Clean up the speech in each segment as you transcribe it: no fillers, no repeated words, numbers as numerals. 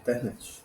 internet.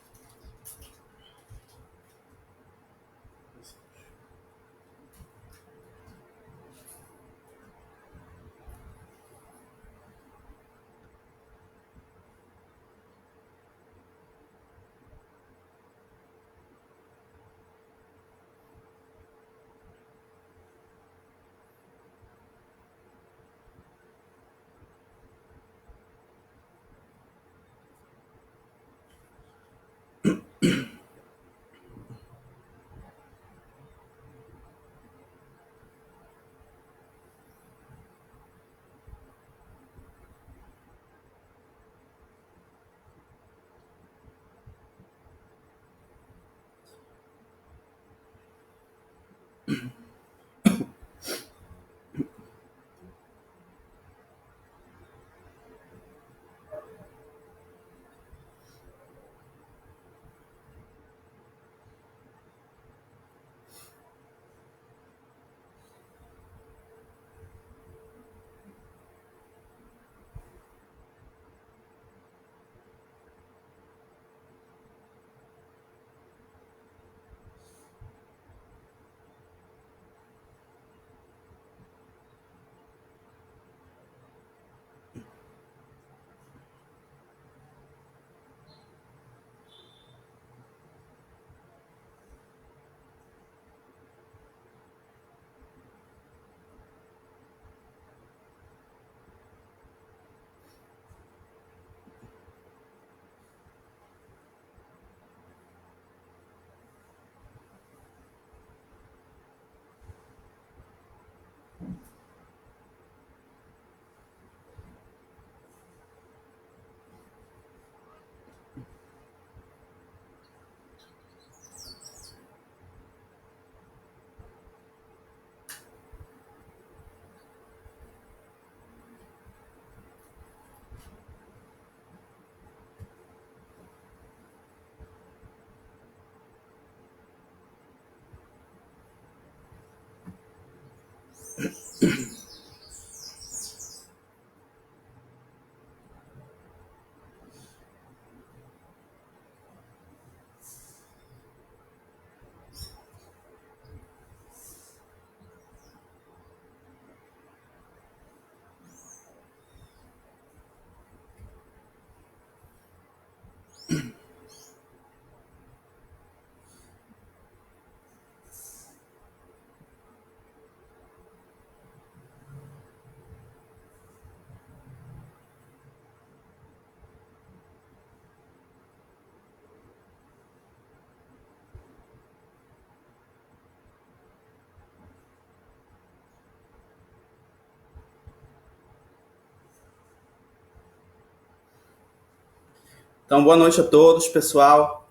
Então, boa noite a todos, pessoal.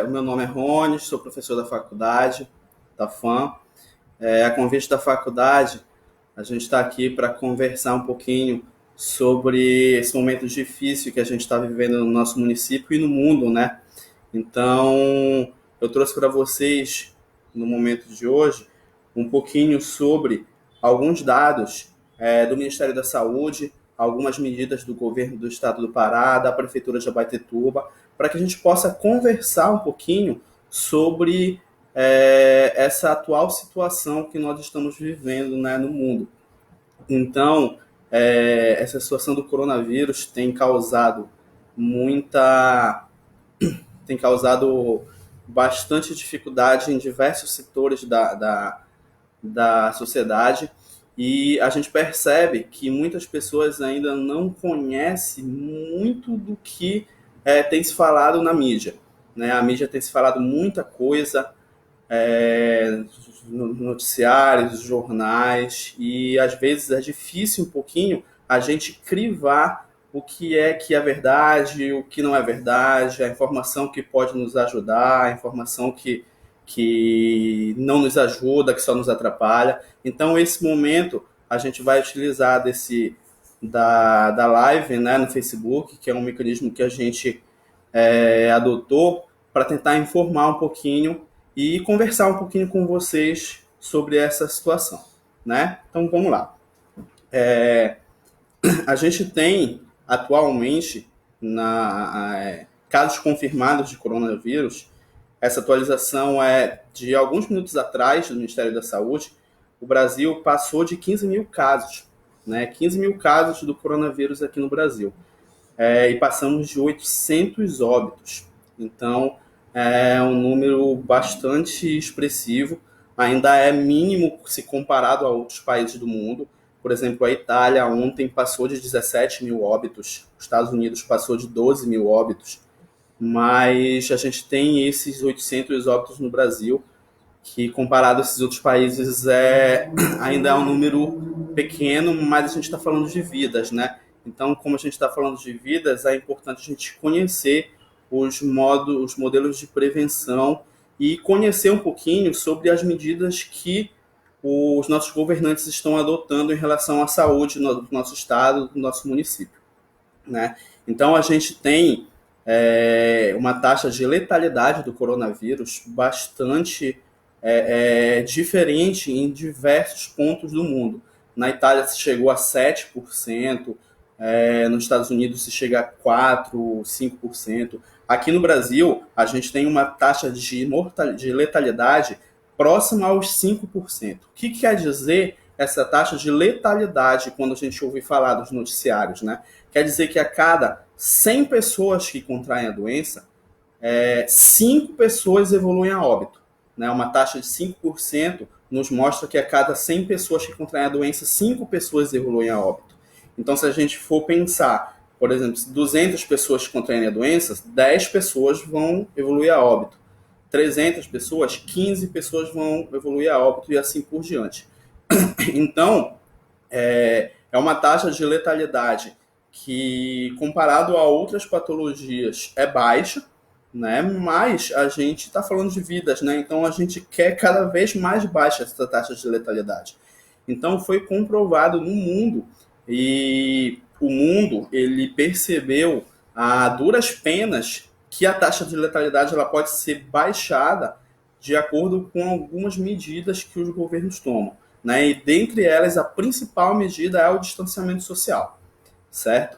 O meu nome é Rony, sou professor da faculdade, da FAM. A convite da faculdade, a gente está aqui para conversar um pouquinho sobre esse momento difícil que a gente está vivendo no nosso município e no mundo, né? Então, eu trouxe para vocês, no momento de hoje, um pouquinho sobre alguns dados do Ministério da Saúde, algumas medidas do governo do estado do Pará, da prefeitura de Abaetetuba, para que a gente possa conversar um pouquinho sobre essa atual situação que nós estamos vivendo, né, no mundo. Então, essa situação do coronavírus tem causado bastante dificuldade em diversos setores da sociedade, e a gente percebe que muitas pessoas ainda não conhecem muito do que tem se falado na mídia, né? A mídia tem se falado muita coisa, noticiários, jornais, e às vezes é difícil um pouquinho a gente crivar o que é verdade, o que não é verdade, a informação que pode nos ajudar, a informação que não nos ajuda, que só nos atrapalha. Então, esse momento, a gente vai utilizar da live, né, no Facebook, que é um mecanismo que a gente adotou para tentar informar um pouquinho e conversar um pouquinho com vocês sobre essa situação, né? Então, vamos lá. A gente tem atualmente casos confirmados de coronavírus. Essa atualização é de alguns minutos atrás, do Ministério da Saúde. O Brasil passou de 15 mil casos, né? 15 mil casos do coronavírus aqui no Brasil. E passamos de 800 óbitos. Então, é um número bastante expressivo. Ainda é mínimo se comparado a outros países do mundo. Por exemplo, a Itália ontem passou de 17 mil óbitos. Os Estados Unidos passou de 12 mil óbitos. Mas a gente tem esses 800 óbitos no Brasil, que comparado a esses outros países ainda é um número pequeno, mas a gente está falando de vidas, né? Então, como a gente está falando de vidas, é importante a gente conhecer os modelos de prevenção e conhecer um pouquinho sobre as medidas que os nossos governantes estão adotando em relação à saúde do nosso estado, do nosso município, né? Então, a gente tem uma taxa de letalidade do coronavírus bastante diferente em diversos pontos do mundo. Na Itália se chegou a 7%, nos Estados Unidos se chega a 4%, 5%. Aqui no Brasil, a gente tem uma taxa de letalidade próxima aos 5%. O que quer dizer essa taxa de letalidade quando a gente ouve falar dos noticiários, né? Quer dizer que a cada 100 pessoas que contraem a doença, 5 pessoas evoluem a óbito, né? Uma taxa de 5% nos mostra que a cada 100 pessoas que contraem a doença, 5 pessoas evoluem a óbito. Então, se a gente for pensar, por exemplo, se 200 pessoas contraem a doença, 10 pessoas vão evoluir a óbito. 300 pessoas, 15 pessoas vão evoluir a óbito e assim por diante. Então, é uma taxa de letalidade que, comparado a outras patologias, é baixa, né? Mas a gente está falando de vidas, né? Então a gente quer cada vez mais baixa essa taxa de letalidade. Então foi comprovado no mundo, e o mundo ele percebeu a duras penas que a taxa de letalidade ela pode ser baixada de acordo com algumas medidas que os governos tomam, né? E dentre elas a principal medida é o distanciamento social, certo?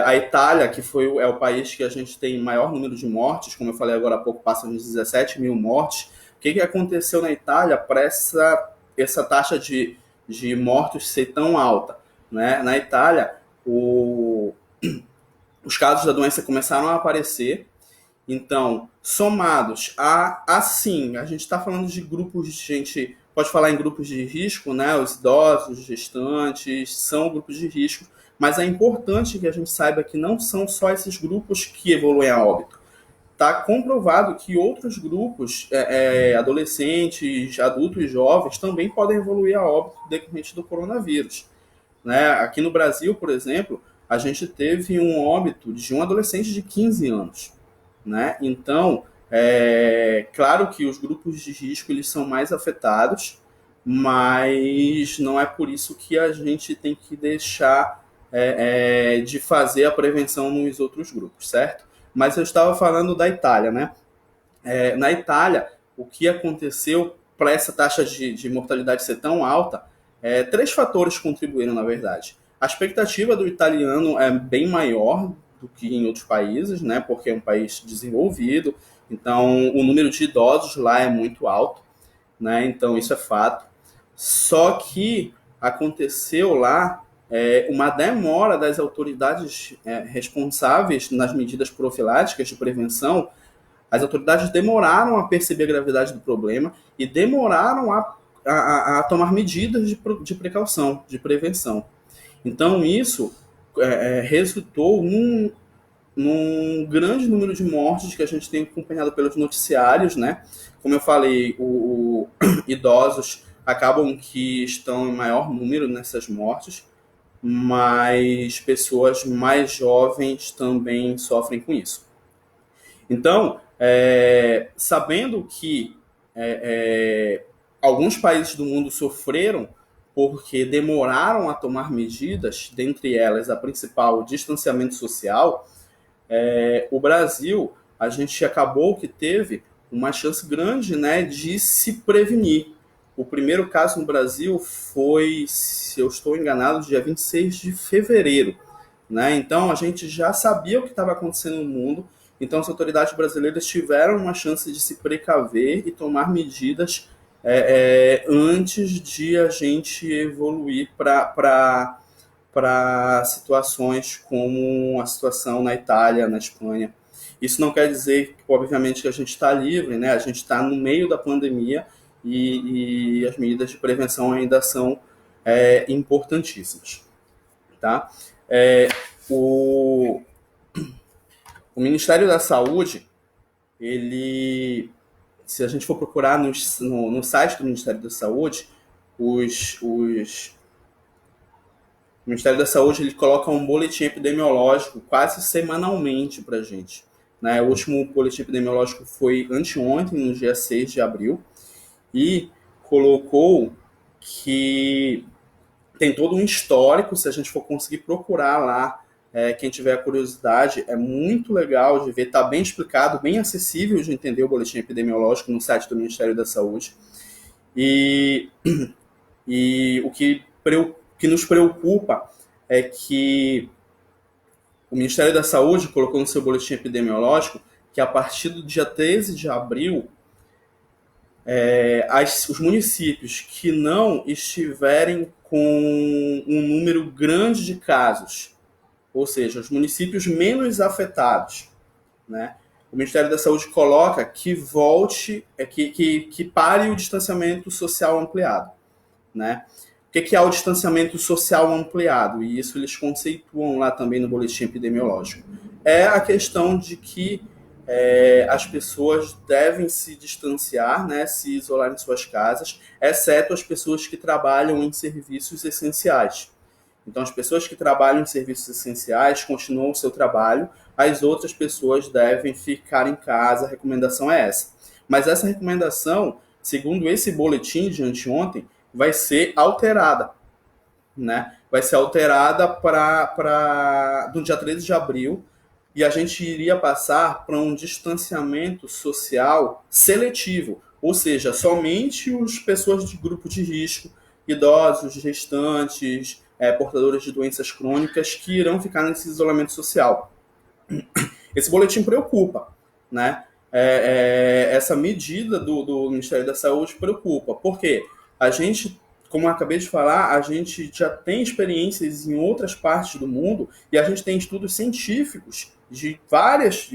A Itália, que é o país que a gente tem maior número de mortes, como eu falei agora há pouco, passam de 17 mil mortes. O que aconteceu na Itália para essa taxa de mortos ser tão alta, né? Na Itália, os casos da doença começaram a aparecer. Então, somados assim, a gente está falando de grupos de gente, pode falar em grupos de risco, né? Os idosos, os gestantes, são grupos de risco, mas é importante que a gente saiba que não são só esses grupos que evoluem a óbito. Está comprovado que outros grupos, adolescentes, adultos e jovens, também podem evoluir a óbito decorrente do coronavírus, né? Aqui no Brasil, por exemplo, a gente teve um óbito de um adolescente de 15 anos. Né? Então, claro que os grupos de risco eles são mais afetados, mas não é por isso que a gente tem que deixar de fazer a prevenção nos outros grupos, certo? Mas eu estava falando da Itália, né? Na Itália, o que aconteceu para essa taxa de mortalidade ser tão alta, 3 fatores contribuíram, na verdade. A expectativa do italiano é bem maior do que em outros países, né? Porque é um país desenvolvido, então o número de idosos lá é muito alto, né? Então isso é fato. Só que aconteceu lá uma demora das autoridades responsáveis nas medidas profiláticas de prevenção. As autoridades demoraram a perceber a gravidade do problema e demoraram a tomar medidas de precaução, de prevenção. Então isso resultou num grande número de mortes que a gente tem acompanhado pelos noticiários, né? Como eu falei, idosos acabam que estão em maior número nessas mortes, mas pessoas mais jovens também sofrem com isso. Então, sabendo que alguns países do mundo sofreram porque demoraram a tomar medidas, dentre elas a principal, o distanciamento social, o Brasil, a gente acabou que teve uma chance grande, né, de se prevenir. O primeiro caso no Brasil foi, se eu estou enganado, dia 26 de fevereiro. Né? Então, a gente já sabia o que estava acontecendo no mundo Então, as autoridades brasileiras tiveram uma chance de se precaver e tomar medidas antes de a gente evoluir para situações como a situação na Itália, na Espanha. Isso não quer dizer, obviamente, que a gente está livre, né? A gente está no meio da pandemia e as medidas de prevenção ainda são importantíssimas, tá? O, o Ministério da Saúde, ele, se a gente for procurar no site do Ministério da Saúde, o Ministério da Saúde ele coloca um boletim epidemiológico quase semanalmente para a gente. Né? O último boletim epidemiológico foi anteontem, no dia 6 de abril, e colocou que tem todo um histórico, se a gente for conseguir procurar lá, quem tiver curiosidade, é muito legal de ver, está bem explicado, bem acessível de entender o boletim epidemiológico no site do Ministério da Saúde. E o que nos preocupa é que o Ministério da Saúde colocou no seu boletim epidemiológico que a partir do dia 13 de abril, os municípios que não estiverem com um número grande de casos, ou seja, os municípios menos afetados, né? O Ministério da Saúde coloca que volte, que pare o distanciamento social ampliado, né? O que é o distanciamento social ampliado? E isso eles conceituam lá também no boletim epidemiológico. É a questão de que as pessoas devem se distanciar, né, se isolar em suas casas, exceto as pessoas que trabalham em serviços essenciais. Então, as pessoas que trabalham em serviços essenciais continuam o seu trabalho, as outras pessoas devem ficar em casa, a recomendação é essa. Mas essa recomendação, segundo esse boletim de anteontem, vai ser alterada, né? Vai ser alterada do dia 13 de abril, e a gente iria passar para um distanciamento social seletivo, ou seja, somente as pessoas de grupo de risco, idosos, gestantes, portadores de doenças crônicas, que irão ficar nesse isolamento social. Esse boletim preocupa, né? Essa medida do Ministério da Saúde preocupa, porque a gente, como eu acabei de falar, a gente já tem experiências em outras partes do mundo e a gente tem estudos científicos de vários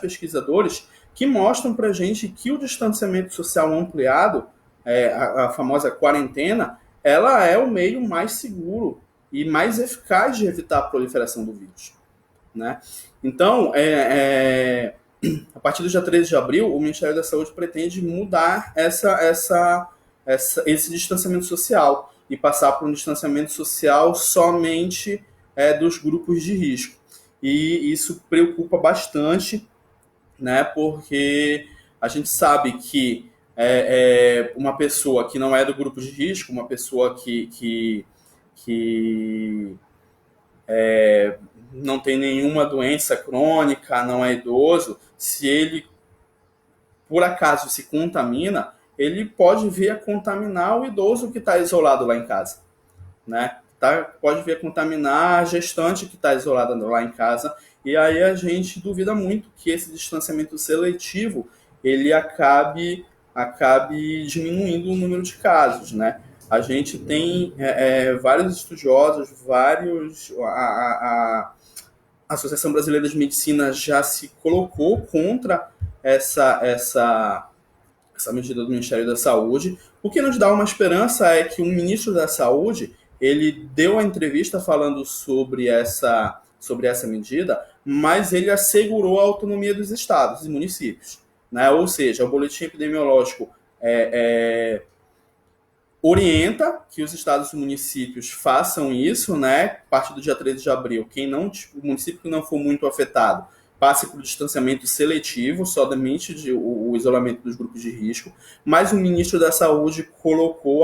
pesquisadores que mostram para a gente que o distanciamento social ampliado, a famosa quarentena, ela é o meio mais seguro e mais eficaz de evitar a proliferação do vírus, né? Então, a partir do dia 13 de abril, o Ministério da Saúde pretende mudar esse distanciamento social e passar para um distanciamento social somente dos grupos de risco. E isso preocupa bastante, né, porque a gente sabe que uma pessoa que não é do grupo de risco, uma pessoa que não tem nenhuma doença crônica, não é idoso, se ele por acaso se contamina, ele pode vir a contaminar o idoso que está isolado lá em casa, né? Pode vir a contaminar a gestante que está isolada lá em casa, e aí a gente duvida muito que esse distanciamento seletivo ele acabe diminuindo o número de casos, né? A gente tem vários estudiosos, a Associação Brasileira de Medicina já se colocou contra essa medida do Ministério da Saúde. O que nos dá uma esperança é que o ministro da Saúde ele deu a entrevista falando sobre essa medida, mas ele assegurou a autonomia dos estados e municípios, né? Ou seja, o boletim epidemiológico orienta que os estados e municípios façam isso, né? A partir do dia 13 de abril, o município que não for muito afetado, passe para o distanciamento seletivo, somente o isolamento dos grupos de risco, mas o ministro da Saúde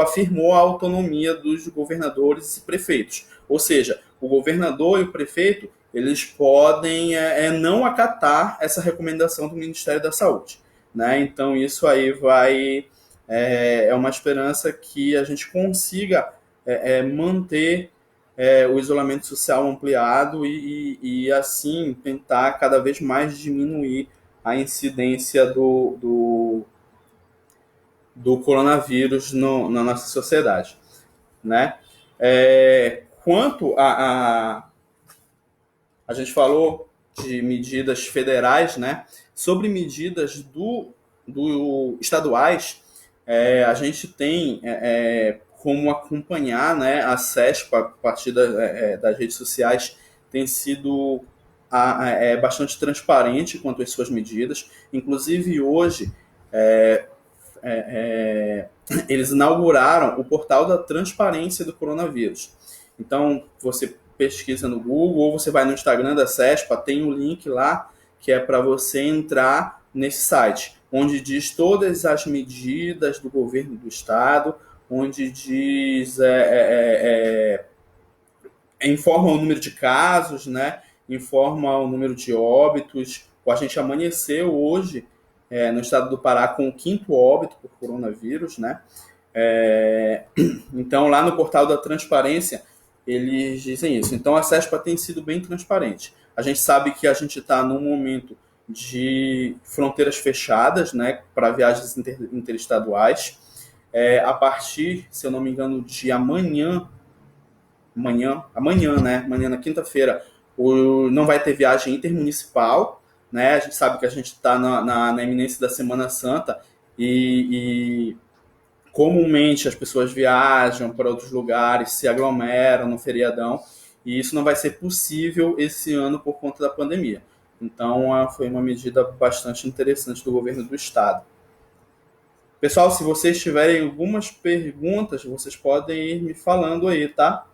afirmou a autonomia dos governadores e prefeitos. Ou seja, o governador e o prefeito, eles podem não acatar essa recomendação do Ministério da Saúde, né? Então, isso aí é uma esperança que a gente consiga manter o isolamento social ampliado e assim tentar cada vez mais diminuir a incidência do coronavírus na nossa sociedade, né? Quanto a gente falou de medidas federais, né? Sobre medidas do estaduais, a gente tem como acompanhar, né? A CESP, a partir das redes sociais, tem sido bastante transparente quanto às suas medidas. Inclusive, hoje, eles inauguraram o portal da transparência do coronavírus. Então, você pesquisa no Google ou você vai no Instagram da CESPA, tem um link lá que é para você entrar nesse site, onde diz todas as medidas do governo do estado, onde diz informa o número de casos, né? Informa o número de óbitos. A gente amanheceu hoje no estado do Pará com o 5º óbito por coronavírus, né? Então, lá no portal da transparência, eles dizem isso. Então, a CESPA tem sido bem transparente. A gente sabe que a gente está num momento de fronteiras fechadas, né, para viagens interestaduais. A partir, se eu não me engano, de amanhã, né? Amanhã, na quinta-feira, não vai ter viagem intermunicipal, né? A gente sabe que a gente está na iminência da Semana Santa e comumente as pessoas viajam para outros lugares, se aglomeram no feriadão, e isso não vai ser possível esse ano por conta da pandemia. Então, foi uma medida bastante interessante do governo do estado. Pessoal, se vocês tiverem algumas perguntas, vocês podem ir me falando aí, tá?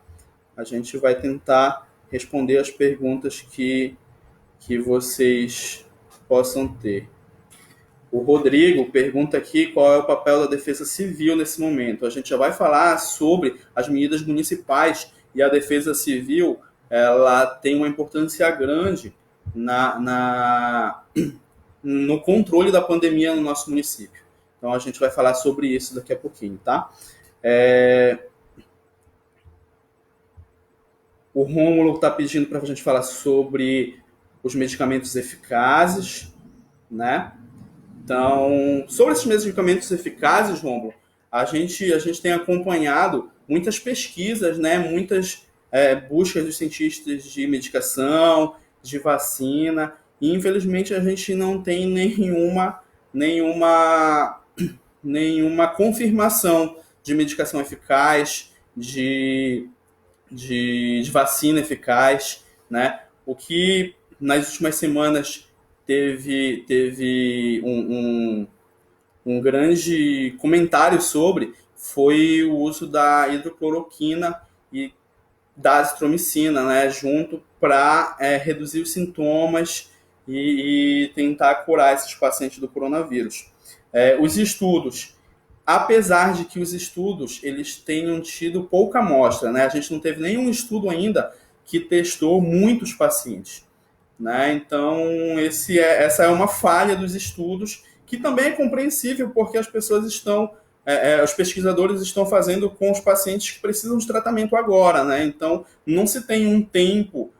A gente vai tentar responder as perguntas que vocês possam ter. O Rodrigo pergunta aqui qual é o papel da Defesa Civil nesse momento. A gente já vai falar sobre as medidas municipais e a Defesa Civil ela tem uma importância grande no controle da pandemia no nosso município. Então a gente vai falar sobre isso daqui a pouquinho, tá? O Rômulo está pedindo para a gente falar sobre os medicamentos eficazes, né? Então, sobre esses medicamentos eficazes, Rômulo, a gente tem acompanhado muitas pesquisas, né? Muitas buscas dos cientistas de medicação, de vacina, e infelizmente a gente não tem nenhuma confirmação de medicação eficaz, de vacina eficaz, né? O que nas últimas semanas teve um grande comentário sobre foi o uso da hidrocloroquina e da azitromicina, né, junto para reduzir os sintomas e tentar curar esses pacientes do coronavírus. Os estudos, apesar de que os estudos eles tenham tido pouca amostra, né, a gente não teve nenhum estudo ainda que testou muitos pacientes, né? Então, essa é uma falha dos estudos, que também é compreensível, porque as pessoas os pesquisadores estão fazendo com os pacientes que precisam de tratamento agora, né? Então, não se tem um tempo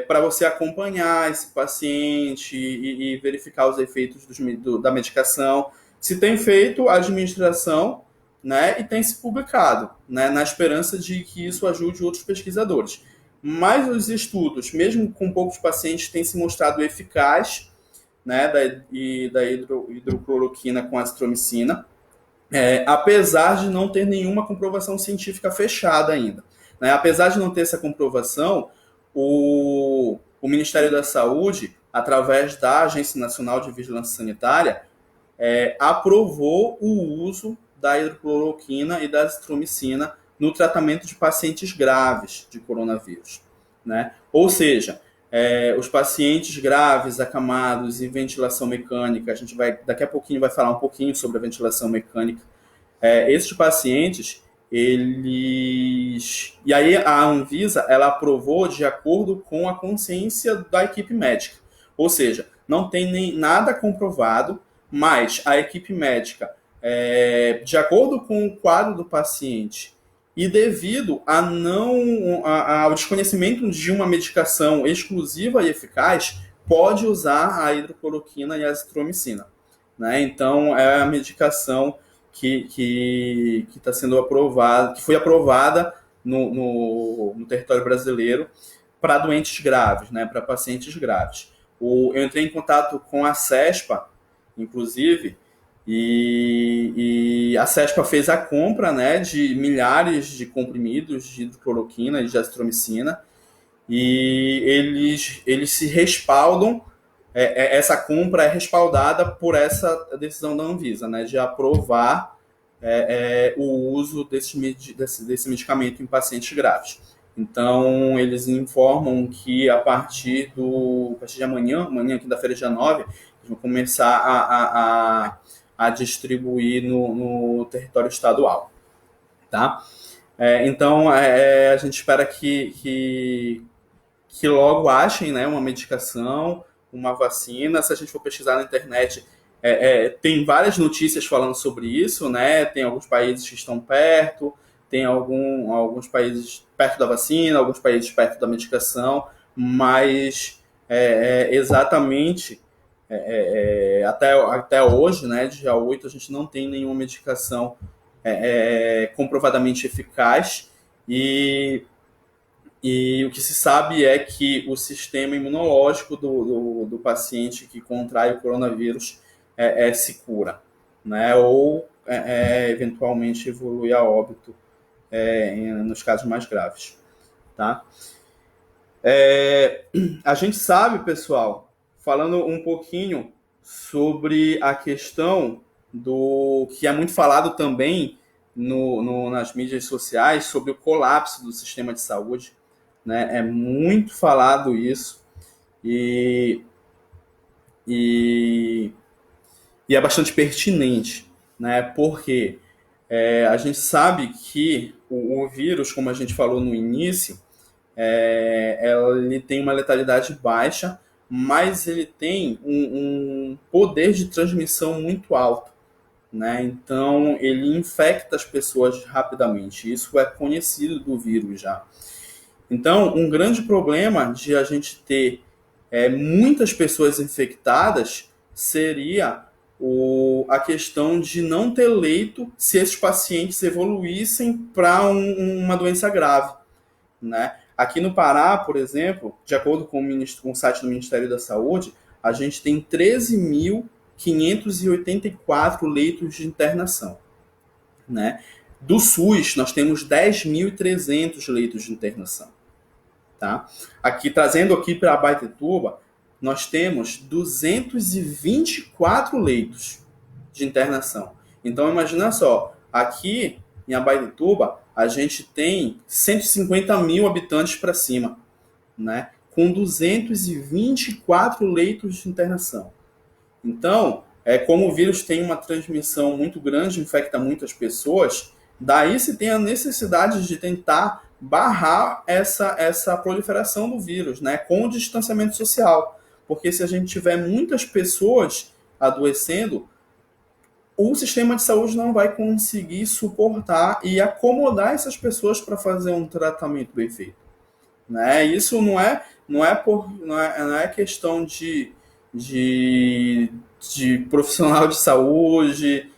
para você acompanhar esse paciente e verificar os efeitos da medicação. Se tem feito a administração, né, e tem se publicado, né, na esperança de que isso ajude outros pesquisadores. Mas os estudos, mesmo com poucos pacientes, têm se mostrado eficaz, né, da hidrocloroquina com azitromicina, apesar de não ter nenhuma comprovação científica fechada ainda, né? Apesar de não ter essa comprovação, o Ministério da Saúde, através da Agência Nacional de Vigilância Sanitária, aprovou o uso da hidrocloroquina e da azitromicina no tratamento de pacientes graves de coronavírus, né? Ou seja, os pacientes graves, acamados e ventilação mecânica, a gente daqui a pouquinho vai falar um pouquinho sobre a ventilação mecânica. Esses pacientes, eles... E aí a Anvisa, ela aprovou de acordo com a consciência da equipe médica. Ou seja, não tem nem nada comprovado, mas a equipe médica, de acordo com o quadro do paciente e devido ao desconhecimento de uma medicação exclusiva e eficaz, pode usar a hidrocloroquina e a azitromicina, né? Então, é a medicação que está sendo aprovada, que foi aprovada no território brasileiro para doentes graves, né? Para pacientes graves. Eu entrei em contato com a CESPA, inclusive, e a CESPA fez a compra, né, de milhares de comprimidos de hidrocloroquina e de azitromicina, e eles se respaldam, essa compra é respaldada por essa decisão da Anvisa, né, de aprovar o uso desse medicamento em pacientes graves. Então, eles informam que a partir de amanhã, quinta-feira, dia 9, eles vão começar a distribuir no território estadual. Tá? Então, a gente espera que logo achem, né, uma medicação, uma vacina. Se a gente for pesquisar na internet, tem várias notícias falando sobre isso, né? Tem alguns países que estão perto, tem alguns países perto da vacina, alguns países perto da medicação, mas exatamente até hoje, né, dia 8, a gente não tem nenhuma medicação comprovadamente eficaz, e o que se sabe é que o sistema imunológico do paciente que contrai o coronavírus se cura, né? Ou eventualmente evolui a óbito nos casos mais graves. Tá? A gente sabe, pessoal, falando um pouquinho sobre a questão do que é muito falado também nas mídias sociais, sobre o colapso do sistema de saúde, né? É muito falado isso, e é bastante pertinente, né? Porque a gente sabe que o vírus, como a gente falou no início, ele tem uma letalidade baixa, mas ele tem um poder de transmissão muito alto, né? Então, ele infecta as pessoas rapidamente. Isso é conhecido do vírus já. Então, um grande problema de a gente ter muitas pessoas infectadas seria a questão de não ter leito se esses pacientes evoluíssem para uma doença grave, né? Aqui no Pará, por exemplo, de acordo com o site do Ministério da Saúde, a gente tem 13.584 leitos de internação, né? Do SUS, nós temos 10.300 leitos de internação. Tá? Trazendo aqui para Abaetetuba, nós temos 224 leitos de internação. Então, imagina só, aqui em Abaetetuba, a gente tem 150 mil habitantes para cima, né? Com 224 leitos de internação. Então, como o vírus tem uma transmissão muito grande, infecta muitas pessoas, daí se tem a necessidade de tentar barrar essa proliferação do vírus, né, com o distanciamento social. Porque se a gente tiver muitas pessoas adoecendo, o sistema de saúde não vai conseguir suportar e acomodar essas pessoas para fazer um tratamento bem feito, né? Isso não é questão de profissional de saúde,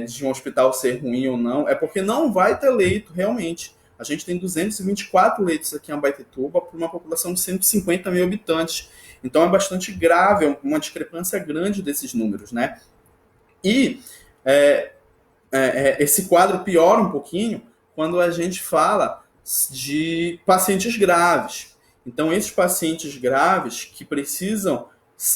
de um hospital ser ruim ou não, é porque não vai ter leito realmente. A gente tem 224 leitos aqui em Abaetetuba para uma população de 150 mil habitantes. Então é bastante grave, uma discrepância grande desses números, né? E esse quadro piora um pouquinho quando a gente fala de pacientes graves. Então, esses pacientes graves que precisam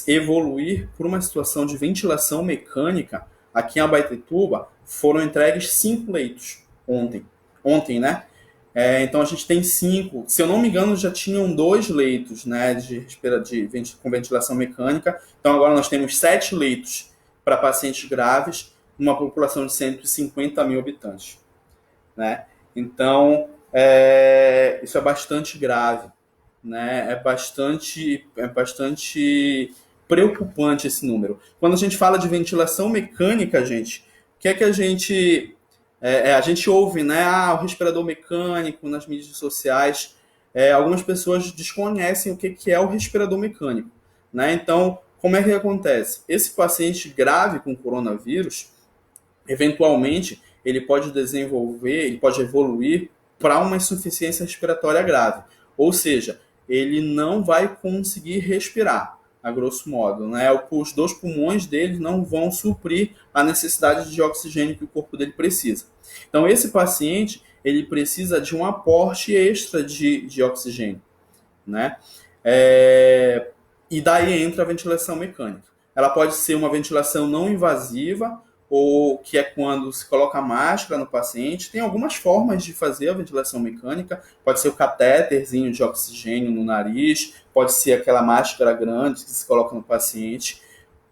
evoluir por uma situação de ventilação mecânica, aqui em Abaetetuba, foram entregues 5 leitos ontem, né? Então a gente tem 5, se eu não me engano, já tinham 2 leitos, né, com ventilação mecânica. Então agora nós temos 7 leitos para pacientes graves, numa população de 150 mil habitantes, né? Então isso é bastante grave, né? É bastante preocupante esse número. Quando a gente fala de ventilação mecânica, gente, o que é que a gente A gente ouve, né, o respirador mecânico nas mídias sociais. Algumas pessoas desconhecem o que é o respirador mecânico, né? Então, como é que acontece? Esse paciente grave com coronavírus, eventualmente, ele pode desenvolver, ele pode evoluir para uma insuficiência respiratória grave. Ou seja, ele não vai conseguir respirar, a grosso modo, né? Os dois pulmões dele não vão suprir a necessidade de oxigênio que o corpo dele precisa. Então, esse paciente, ele precisa de um aporte extra de oxigênio, né? E daí entra a ventilação mecânica. Ela pode ser uma ventilação não invasiva, ou que é quando se coloca a máscara no paciente. Tem algumas formas de fazer a ventilação mecânica. Pode ser o catéterzinho de oxigênio no nariz, pode ser aquela máscara grande que se coloca no paciente.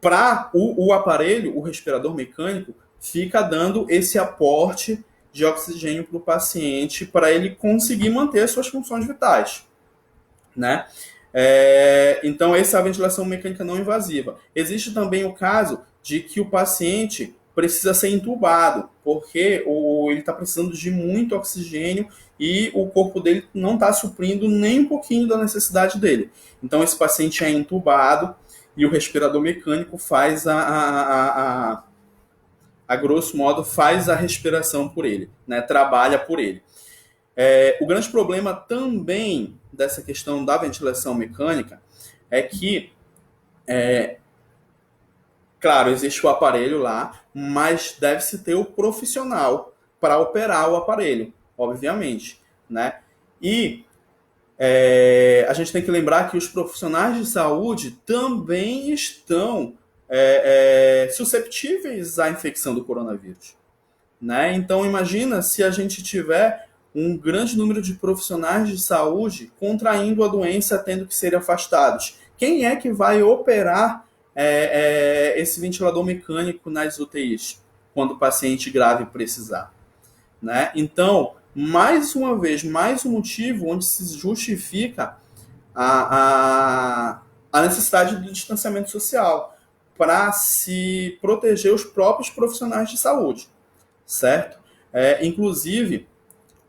Para o aparelho, o respirador mecânico, fica dando esse aporte de oxigênio para o paciente para ele conseguir manter as suas funções vitais, né? Então, essa é a ventilação mecânica não invasiva. Existe também o caso de que o paciente precisa ser entubado, porque ele está precisando de muito oxigênio e o corpo dele não está suprindo nem um pouquinho da necessidade dele. Então, esse paciente é entubado e o respirador mecânico faz a grosso modo, faz a respiração por ele, né? Trabalha por ele. O grande problema também dessa questão da ventilação mecânica é que, claro, existe o aparelho lá, mas deve-se ter o profissional para operar o aparelho, obviamente, né? E a gente tem que lembrar que os profissionais de saúde também estão susceptíveis à infecção do coronavírus, né? Então, imagina se a gente tiver um grande número de profissionais de saúde contraindo a doença, tendo que ser afastados. Quem é que vai operar esse ventilador mecânico nas UTIs, quando o paciente grave precisar, né? Então, mais uma vez, mais um motivo onde se justifica a necessidade do distanciamento social para se proteger os próprios profissionais de saúde, certo? Inclusive,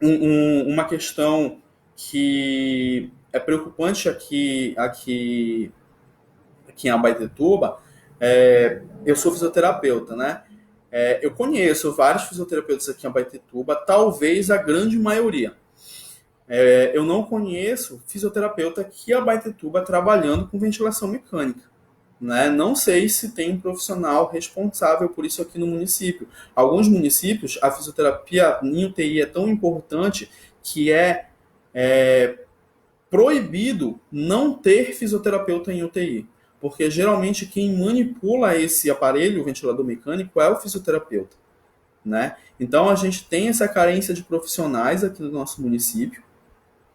uma questão que é preocupante aqui em Abaetetuba. Eu sou fisioterapeuta, né? Eu conheço vários fisioterapeutas aqui em Abaetetuba, talvez a grande maioria. Eu não conheço fisioterapeuta aqui em Abaetetuba trabalhando com ventilação mecânica, né? Não sei se tem um profissional responsável por isso aqui no município. Alguns municípios, a fisioterapia em UTI é tão importante que é proibido não ter fisioterapeuta em UTI, porque geralmente quem manipula esse aparelho, o ventilador mecânico, é o fisioterapeuta, né? Então a gente tem essa carência de profissionais aqui no nosso município,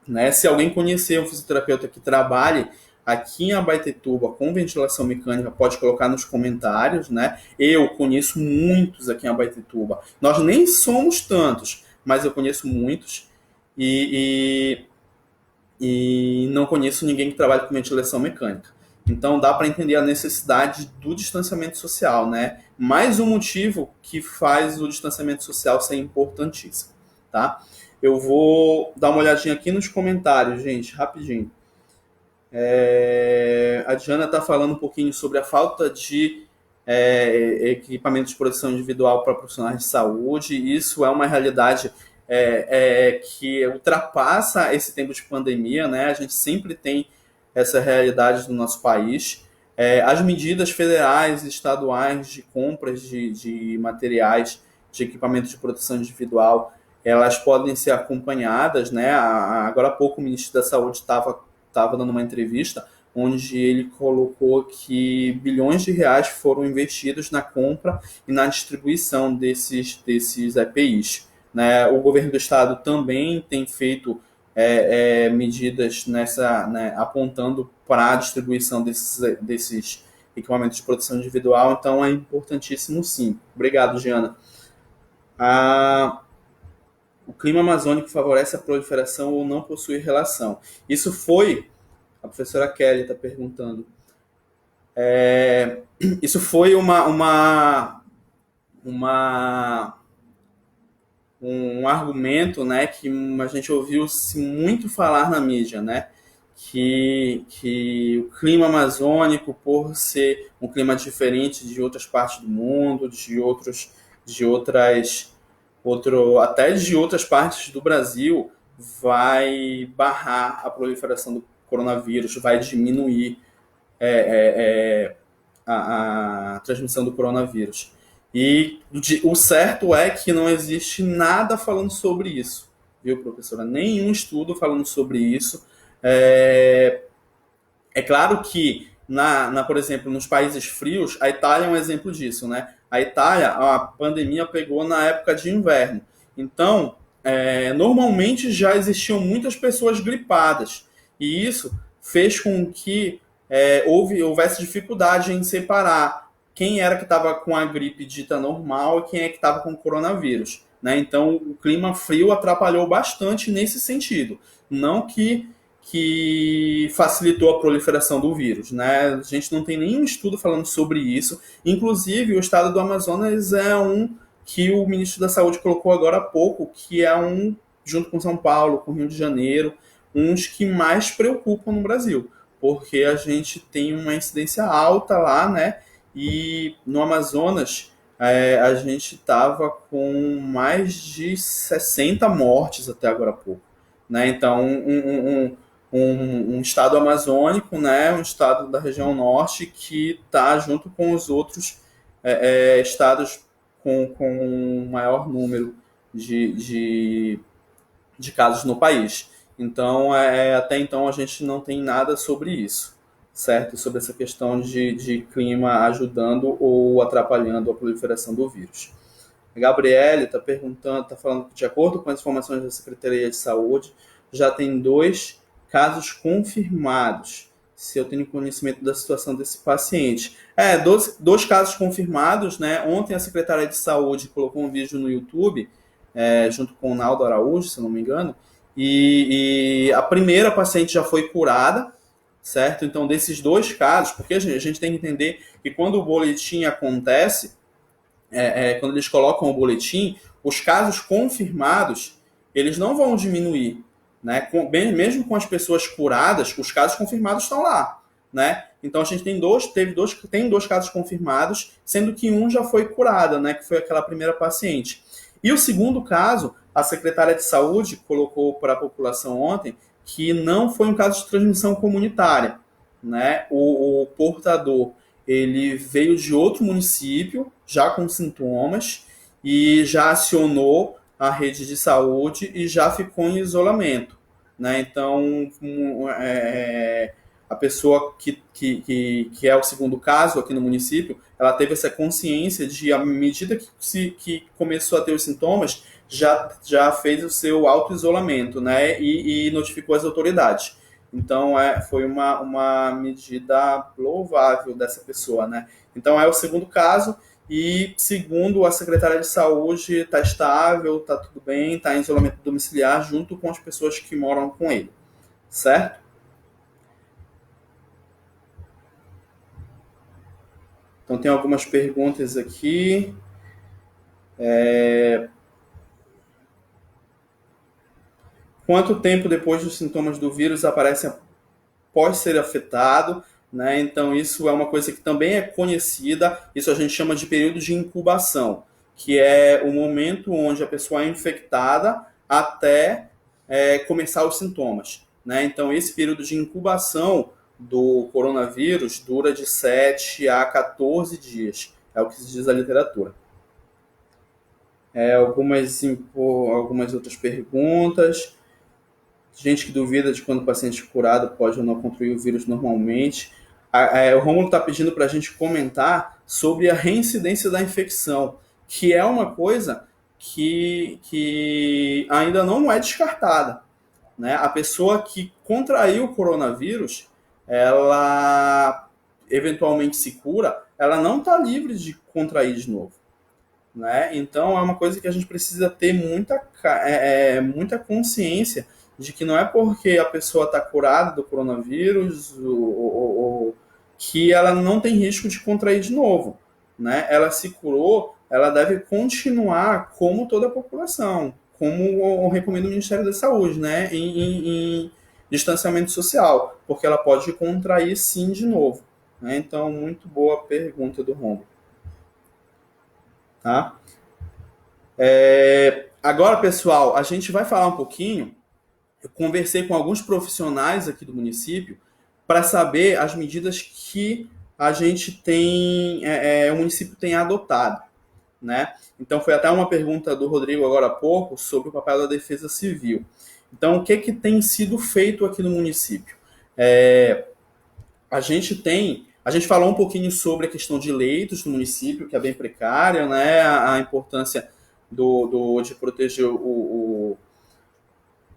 né? Se alguém conhecer um fisioterapeuta que trabalhe aqui em Abaetetuba com ventilação mecânica, pode colocar nos comentários, né? Eu conheço muitos aqui em Abaetetuba. Nós nem somos tantos, mas eu conheço muitos e não conheço ninguém que trabalhe com ventilação mecânica. Então dá para entender a necessidade do distanciamento social, né? Mais um motivo que faz o distanciamento social ser importantíssimo, tá? Eu vou dar uma olhadinha aqui nos comentários, gente, rapidinho. A Diana está falando um pouquinho sobre a falta de equipamento de proteção individual para profissionais de saúde. Isso é uma realidade que ultrapassa esse tempo de pandemia, né? A gente sempre tem essa realidade no nosso país. As medidas federais e estaduais de compras de materiais de equipamento de proteção individual, elas podem ser acompanhadas, né? Agora há pouco o ministro da Saúde estava dando uma entrevista onde ele colocou que bilhões de reais foram investidos na compra e na distribuição desses EPIs, né? O governo do estado também tem feito medidas né, apontando para a distribuição desses equipamentos de proteção individual, então é importantíssimo sim. Obrigado, Giana. O clima amazônico favorece a proliferação ou não possui relação? Isso foi, a professora Kelly está perguntando, isso foi uma um argumento, né, que a gente ouviu-se muito falar na mídia, né, que o clima amazônico, por ser um clima diferente de outras partes do mundo, de outras, até de outras partes do Brasil, vai barrar a proliferação do coronavírus, vai diminuir a transmissão do coronavírus. E o certo é que não existe nada falando sobre isso, viu, professora? Nenhum estudo falando sobre isso. É, é claro que, por exemplo, nos países frios, a Itália é um exemplo disso, né? A Itália, a pandemia pegou na época de inverno. Então, normalmente já existiam muitas pessoas gripadas. E isso fez com que houvesse dificuldade em separar quem era que estava com a gripe dita normal e quem é que estava com o coronavírus. Né? Então, o clima frio atrapalhou bastante nesse sentido. Não que facilitou a proliferação do vírus, né? A gente não tem nenhum estudo falando sobre isso. Inclusive, o estado do Amazonas é um que o ministro da Saúde colocou agora há pouco, que é um, junto com São Paulo, com Rio de Janeiro, uns que mais preocupam no Brasil, porque a gente tem uma incidência alta lá, né? E no Amazonas, a gente estava com mais de 60 mortes até agora há pouco. Né? Então, um estado amazônico, né, um estado da região norte que está junto com os outros estados com um maior número de casos no país. Então, até então, a gente não tem nada sobre isso, certo? Sobre essa questão de clima ajudando ou atrapalhando a proliferação do vírus. A Gabriele está perguntando, está falando que, de acordo com as informações da Secretaria de Saúde, já tem 2 casos confirmados. Se eu tenho conhecimento da situação desse paciente. 2 casos confirmados, né? Ontem a Secretaria de Saúde colocou um vídeo no YouTube, junto com o Naldo Araújo, se eu não me engano, e a primeira paciente já foi curada, certo? Então, desses 2 casos, porque a gente tem que entender que quando o boletim acontece, quando eles colocam o boletim, os casos confirmados, eles não vão diminuir. Né? Mesmo com as pessoas curadas, os casos confirmados estão lá. Né? Então a gente tem 2 casos confirmados, sendo que um já foi curado, né? Que foi aquela primeira paciente. E o segundo caso, a secretária de saúde colocou para a população ontem que não foi um caso de transmissão comunitária. Né? O portador ele veio de outro município, já com sintomas, e já acionou a rede de saúde e já ficou em isolamento. Né? Então, a pessoa que é o segundo caso aqui no município, ela teve essa consciência de, à medida que começou a ter os sintomas, já fez o seu auto-isolamento, né? E notificou as autoridades. Então, foi uma medida louvável dessa pessoa, né? Então, é o segundo caso e, segundo a secretária de saúde, está estável, está tudo bem, está em isolamento domiciliar junto com as pessoas que moram com ele, certo? Então, tem algumas perguntas aqui. Quanto tempo depois dos sintomas do vírus aparecem após ser afetado? Né? Então, isso é uma coisa que também é conhecida, isso a gente chama de período de incubação, que é o momento onde a pessoa é infectada até começar os sintomas. Né? Então, esse período de incubação do coronavírus dura de 7 a 14 dias, é o que se diz na literatura. Algumas outras perguntas. Gente que duvida de quando o paciente curado pode ou não contrair o vírus normalmente. O Rômulo está pedindo para a gente comentar sobre a reincidência da infecção, que é uma coisa que ainda não é descartada. Né? A pessoa que contraiu o coronavírus, ela eventualmente se cura, ela não está livre de contrair de novo. Né? Então é uma coisa que a gente precisa ter muita consciência de que não é porque a pessoa está curada do coronavírus que ela não tem risco de contrair de novo. Né? Ela se curou, ela deve continuar como toda a população, como recomenda o Ministério da Saúde, né, em distanciamento social, porque ela pode contrair sim de novo. Né? Então, muito boa pergunta do Romulo. Tá? Agora, pessoal, a gente vai falar um pouquinho. Eu conversei com alguns profissionais aqui do município para saber as medidas que a gente tem, o município tem adotado. Né? Então, foi até uma pergunta do Rodrigo agora há pouco sobre o papel da Defesa Civil. Então, o que tem sido feito aqui no município? A gente falou um pouquinho sobre a questão de leitos no município, que é bem precária, né? A importância de proteger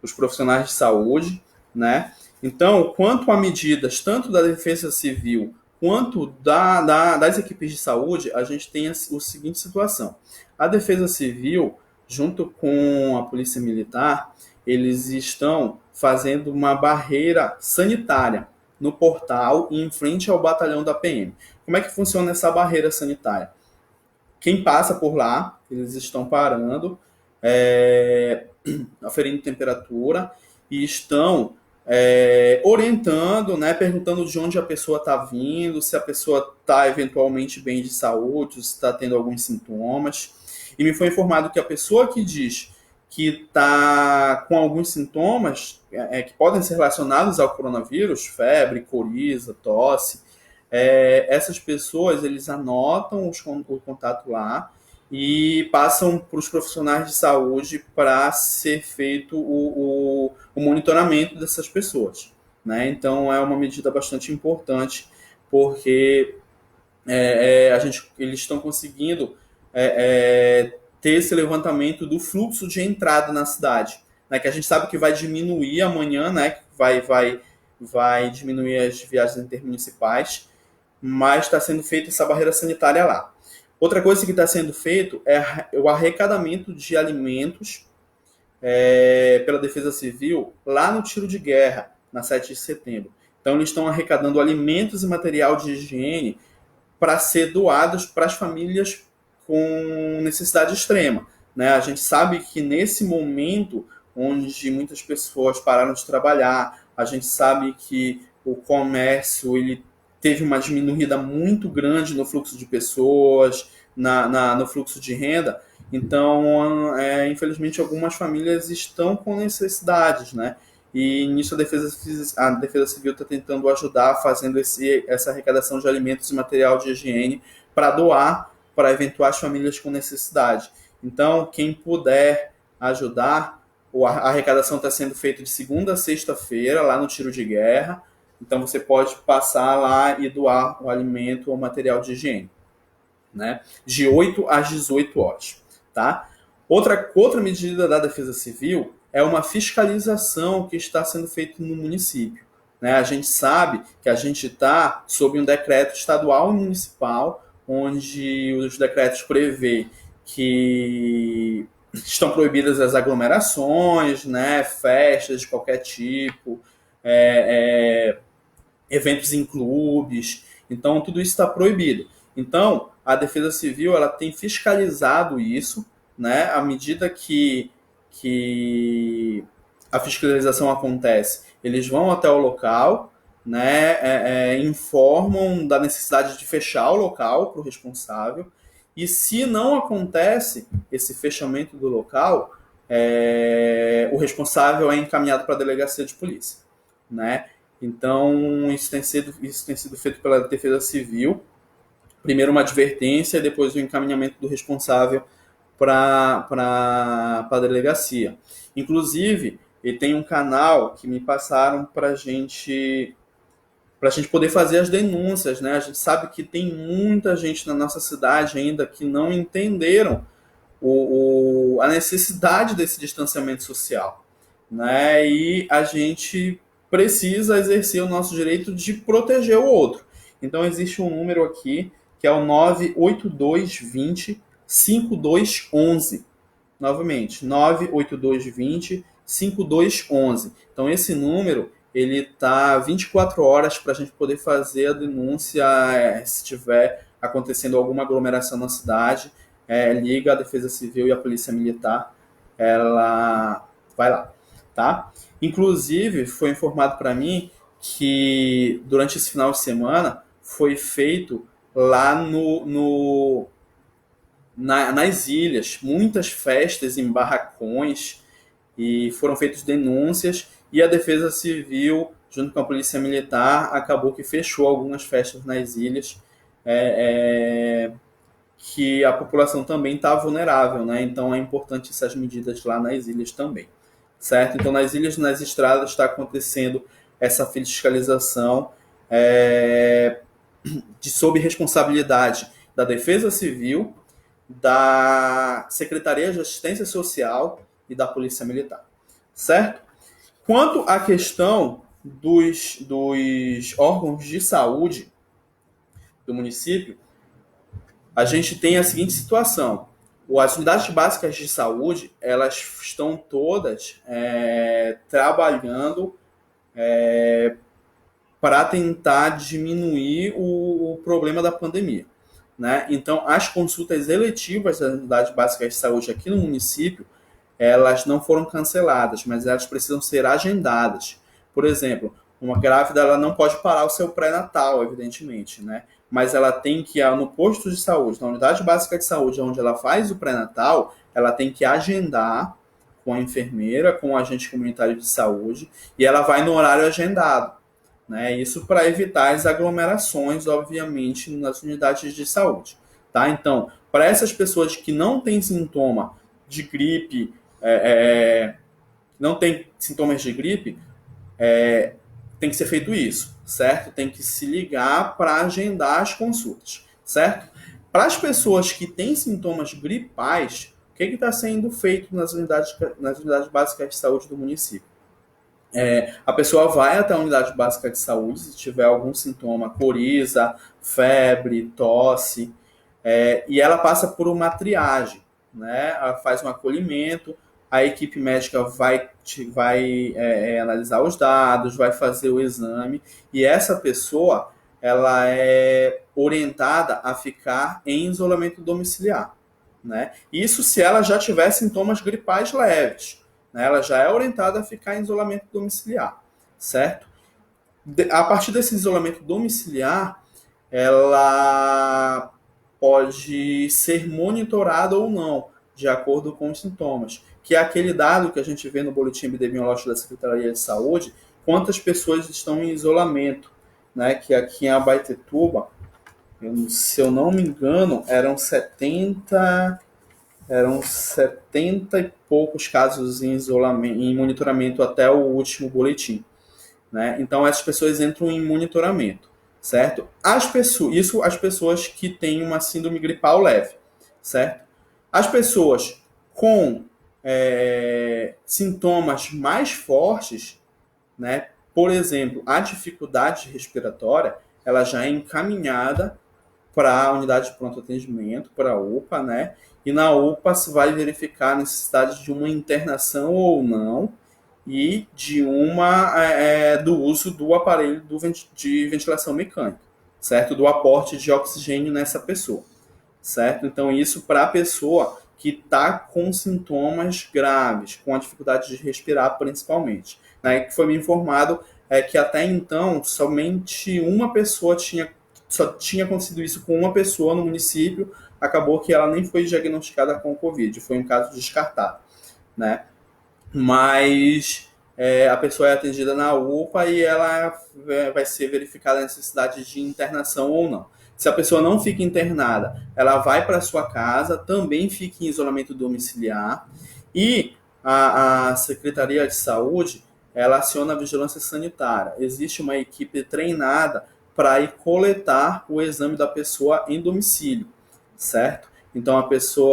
os profissionais de saúde, né? Então, quanto a medidas tanto da Defesa Civil quanto das equipes de saúde, a gente tem a seguinte situação. A Defesa Civil, junto com a Polícia Militar, eles estão fazendo uma barreira sanitária no portal e em frente ao batalhão da PM. Como é que funciona essa barreira sanitária? Quem passa por lá, eles estão parando, aferindo temperatura e estão orientando, né, perguntando de onde a pessoa está vindo, se a pessoa está eventualmente bem de saúde, se está tendo alguns sintomas. E me foi informado que a pessoa que diz que está com alguns sintomas que podem ser relacionados ao coronavírus, febre, coriza, tosse, essas pessoas eles anotam o contato lá e passam para os profissionais de saúde para ser feito o monitoramento dessas pessoas. Né? Então, é uma medida bastante importante, porque eles estão conseguindo ter esse levantamento do fluxo de entrada na cidade, né? Que a gente sabe que vai diminuir amanhã, né? Vai diminuir as viagens intermunicipais, mas está sendo feita essa barreira sanitária lá. Outra coisa que está sendo feito é o arrecadamento de alimentos pela Defesa Civil lá no tiro de guerra, na 7 de setembro. Então, eles estão arrecadando alimentos e material de higiene para ser doados para as famílias com necessidade extrema. Né? A gente sabe que nesse momento, onde muitas pessoas pararam de trabalhar, a gente sabe que o comércio ele teve uma diminuída muito grande no fluxo de pessoas, no fluxo de renda. Então, infelizmente, algumas famílias estão com necessidades, né? E nisso a Defesa Civil está tentando ajudar, fazendo essa arrecadação de alimentos e material de higiene para doar para eventuais famílias com necessidade. Então, quem puder ajudar, a arrecadação está sendo feita de segunda a sexta-feira, lá no tiro de guerra. Então, você pode passar lá e doar o alimento ou material de higiene, né? De 8 às 18 horas. Tá? Outra medida da Defesa Civil é uma fiscalização que está sendo feita no município. Né? A gente sabe que a gente está sob um decreto estadual e municipal, onde os decretos prevê que estão proibidas as aglomerações, né? Festas de qualquer tipo, eventos em clubes. Então, tudo isso está proibido. Então, a Defesa Civil ela tem fiscalizado isso, né? À medida que a fiscalização acontece, eles vão até o local, né? Informam da necessidade de fechar o local para o responsável, e se não acontece esse fechamento do local, o responsável é encaminhado para a delegacia de polícia, né? Então, isso tem sido feito pela Defesa Civil. Primeiro uma advertência e depois o encaminhamento do responsável para a delegacia. Inclusive, ele tem um canal que me passaram para a gente poder fazer as denúncias. Né? A gente sabe que tem muita gente na nossa cidade ainda que não entenderam a necessidade desse distanciamento social. Né? E a gente precisa exercer o nosso direito de proteger o outro. Então, existe um número aqui, que é o 98220 5211. Novamente, 98220 5211. Então, esse número, ele está 24 horas para a gente poder fazer a denúncia se tiver acontecendo alguma aglomeração na cidade. liga a Defesa Civil e a Polícia Militar, ela vai lá, tá? Inclusive, foi informado para mim que durante esse final de semana foi feito lá nas ilhas muitas festas em barracões e foram feitas denúncias e a Defesa Civil, junto com a Polícia Militar, acabou que fechou algumas festas nas ilhas, que a população também está vulnerável, né? Então é importante essas medidas lá nas ilhas também, certo? Então nas ilhas, nas estradas está acontecendo essa fiscalização sob responsabilidade da Defesa Civil, da Secretaria de Assistência Social e da Polícia Militar, certo? Quanto à questão dos órgãos de saúde do município, a gente tem a seguinte situação. As unidades básicas de saúde, elas estão todas trabalhando para tentar diminuir o problema da pandemia, né? Então, as consultas eletivas das unidades básicas de saúde aqui no município, elas não foram canceladas, mas elas precisam ser agendadas. Por exemplo, uma grávida ela não pode parar o seu pré-natal, evidentemente, né? Mas ela tem que ir no posto de saúde, na unidade básica de saúde, onde ela faz o pré-natal, ela tem que agendar com a enfermeira, com o agente comunitário de saúde, e ela vai no horário agendado, né? Isso para evitar as aglomerações, obviamente, nas unidades de saúde, tá? Então, para essas pessoas que não têm sintoma de gripe, não tem sintomas de gripe, tem que ser feito isso, certo? Tem que se ligar para agendar as consultas, certo? Para as pessoas que têm sintomas gripais, o que está sendo feito nas unidades básicas de saúde do município? A pessoa vai até a unidade básica de saúde, se tiver algum sintoma, coriza, febre, tosse, e ela passa por uma triagem, né? Ela faz um acolhimento, a equipe médica vai analisar os dados, vai fazer o exame, e essa pessoa ela é orientada a ficar em isolamento domiciliar, né? Isso se ela já tiver sintomas gripais leves, né? Ela já é orientada a ficar em isolamento domiciliar, certo? A partir desse isolamento domiciliar, ela pode ser monitorada ou não, de acordo com os sintomas, que é aquele dado que a gente vê no boletim epidemiológico da Secretaria de Saúde, quantas pessoas estão em isolamento, né? Que aqui em Abaetetuba, se eu não me engano, eram 70 e poucos casos em isolamento, em monitoramento até o último boletim, né? Então essas pessoas entram em monitoramento, certo? As pessoas que têm uma síndrome gripal leve, certo? As pessoas com sintomas mais fortes, né? Por exemplo, a dificuldade respiratória, ela já é encaminhada para a unidade de pronto atendimento, para a UPA, né? E na UPA se vai verificar a necessidade de uma internação ou não e de do uso do aparelho de ventilação mecânica, certo? Do aporte de oxigênio nessa pessoa, certo? Então isso para a pessoa que está com sintomas graves, com a dificuldade de respirar principalmente, né? Que foi me informado que até então somente uma pessoa só tinha acontecido isso com uma pessoa no município, acabou que ela nem foi diagnosticada com Covid, foi um caso descartado, né? Mas a pessoa é atendida na UPA e ela vai ser verificada a necessidade de internação ou não. Se a pessoa não fica internada, ela vai para sua casa, também fica em isolamento domiciliar e a Secretaria de Saúde ela aciona a vigilância sanitária. Existe uma equipe treinada para ir coletar o exame da pessoa em domicílio, certo? Então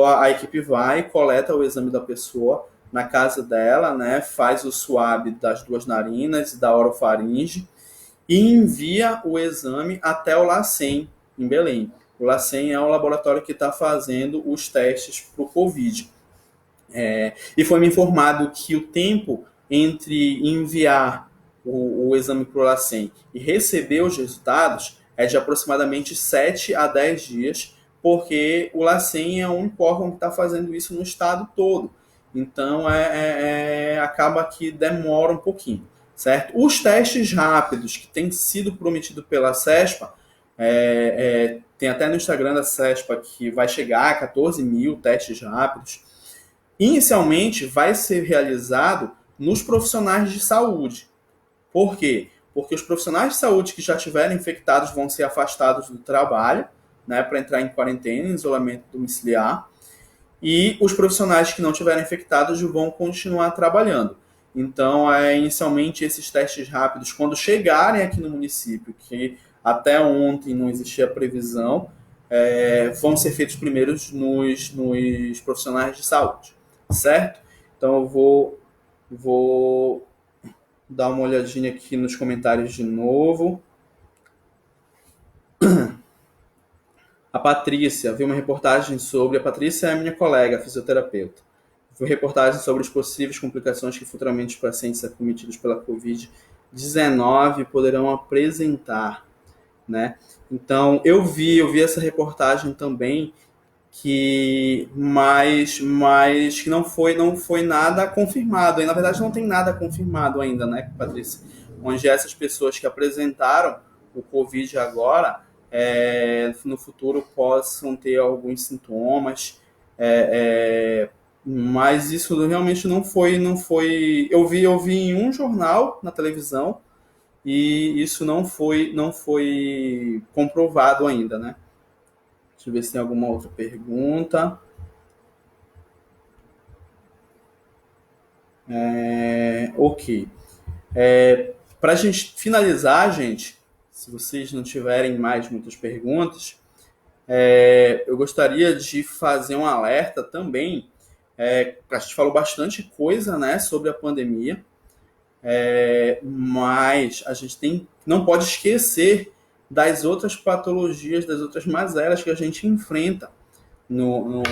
a equipe vai, coleta o exame da pessoa na casa dela, né? Faz o swab das duas narinas e da orofaringe e envia o exame até o LACEN, em Belém. O LACEN é um laboratório que está fazendo os testes para o Covid. E foi me informado que o tempo entre enviar o exame para o LACEN e receber os resultados é de aproximadamente 7 a 10 dias, porque o LACEN é o único órgão que está fazendo isso no estado todo. Então, acaba que demora um pouquinho, certo? Os testes rápidos que têm sido prometidos pela CESPA, tem até no Instagram da CESPA que vai chegar a 14 mil testes rápidos. Inicialmente, vai ser realizado nos profissionais de saúde. Por quê? Porque os profissionais de saúde que já estiverem infectados vão ser afastados do trabalho, né, para entrar em quarentena, em isolamento domiciliar, e os profissionais que não estiverem infectados vão continuar trabalhando. Então, inicialmente, esses testes rápidos, quando chegarem aqui no município, que até ontem não existia previsão, vão ser feitos primeiros nos profissionais de saúde, certo? Então, eu vou dar uma olhadinha aqui nos comentários de novo. A Patrícia, vi uma reportagem sobre... A Patrícia é minha colega, fisioterapeuta. Vi uma reportagem sobre as possíveis complicações que futuramente os pacientes acometidos pela Covid-19 poderão apresentar, né? Então, eu vi essa reportagem também, mas que não foi nada confirmado. E, na verdade, não tem nada confirmado ainda, né, Patrícia? Onde essas pessoas que apresentaram o Covid agora, no futuro possam ter alguns sintomas, mas isso realmente não foi. Eu vi em um jornal na televisão e isso não foi comprovado ainda, né? Deixa eu ver se tem alguma outra pergunta. Ok. Para a gente finalizar, gente, se vocês não tiverem mais muitas perguntas, eu gostaria de fazer um alerta também. A gente falou bastante coisa, né, sobre a pandemia, mas a gente não pode esquecer das outras patologias, das outras mazelas que a gente enfrenta no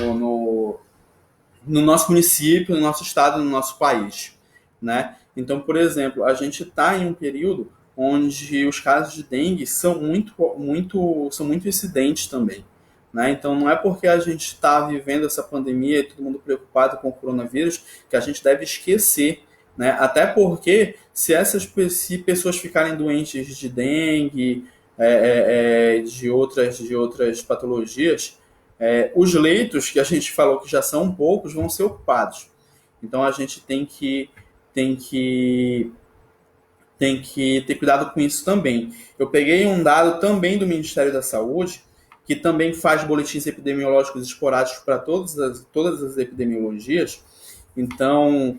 nosso município, no nosso estado, no nosso país, né? Então, por exemplo, a gente está em um período onde os casos de dengue são muito incidentes também, né? Então, não é porque a gente está vivendo essa pandemia e todo mundo preocupado com o coronavírus que a gente deve esquecer, né? Até porque se pessoas ficarem doentes de dengue, de outras patologias, os leitos que a gente falou que já são poucos vão ser ocupados. Então a gente tem que ter cuidado com isso também. Eu peguei um dado também do Ministério da Saúde, que também faz boletins epidemiológicos esporádicos para todas as epidemiologias. Então,